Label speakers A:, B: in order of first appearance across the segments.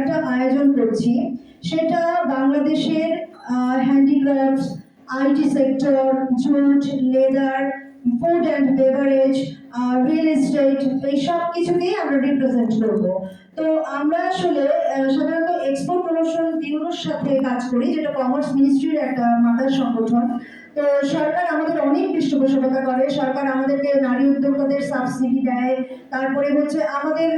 A: একটা আয়োজন করছি, সেটা বাংলাদেশের handicrafts, IT sector, jute, leather, food and beverage, real estate, এই সব কিছুকেই আমরা রিপ্রেজেন্ট করব। তো আমরা আসলে সাধারণত এক্সপোর্ট প্রমোশন ব্যুরোর সাথে কাজ করি, যেটা কমার্স মিনিস্ট্রির একটা মাদার সংগঠন। তো সরকার আমাদের অনেক পৃষ্ঠপোষকতা করে, সরকার আমাদেরকে নারী উদ্যোক্তাদের সাবসিডি দেয়, তারপরে হচ্ছে আমাদের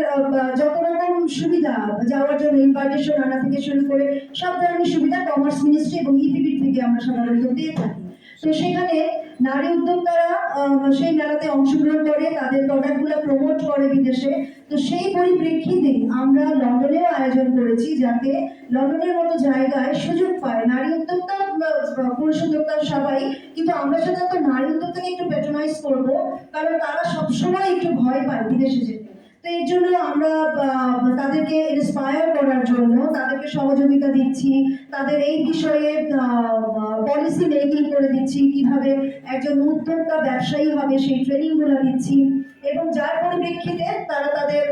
A: যত রকম সুবিধা যাওয়ার জন্য ইনভাইটেশন আনা থেকে শুরু করে সব ধরনের সুবিধা কমার্স মিনিস্ট্রি এবং ইপিবি থেকে আমরা সাধারণত দিয়ে থাকি। তো সেখানে নারী উদ্যোক্তারা সেই মেলাতে অংশগ্রহণ করে, তাদের প্রোডাক্টগুলো প্রমোট করে বিদেশে। তো সেই পরিপ্রেক্ষিতে আমরা লন্ডনেও আয়োজন করেছি, যাতে লন্ডনের মতো জায়গায় সুযোগ পায় নারী উদ্যোক্তা, পুরুষ উদ্যোক্তা সবাই, কিন্তু আমরা সাধারণত নারী উদ্যোক্তাকে একটু প্যাট্রোনাইজ করবো, কারণ তারা সবসময় একটু ভয় পায় বিদেশে যেতে। তো এর জন্য আমরা তাদেরকে ইন্সপায়ার করার জন্য তাদেরকে সহযোগিতা দিচ্ছি, তাদের এই বিষয়ে পলিসি মেকিং করে দিচ্ছি, কিভাবে একজন উদ্যোক্তা ব্যবসায়ী হবে সেই ট্রেনিংগুলো দিচ্ছি, এবং যার পরিপ্রেক্ষিতে তারা তাদের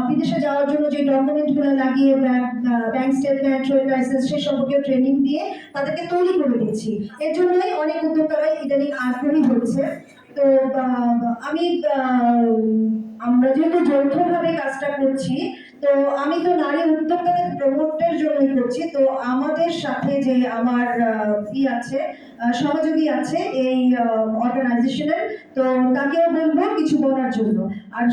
A: বিদেশে যাওয়ার জন্য যে ডকুমেন্টগুলো লাগিয়ে ব্যাংক স্টেটমেন্ট, ট্রেড লাইসেন্স, সে সম্পর্কে ট্রেনিং দিয়ে তাদেরকে তৈরি করে দিচ্ছি। এর জন্যই অনেক উদ্যোক্তারাই ইদানিং আগ্রহী হচ্ছে। তো আমরা যেহেতু যৌথভাবে কাজটা করছি, তো আমি তো নারী উদ্যোক্তাদের প্রমোটের জন্যই করছি। তো আমাদের সাথে যে আমার আছে, সহযোগী আছে এই অর্গানাইজেশনের, তো তাকেও বলবো কিছু বলার জন্য। আর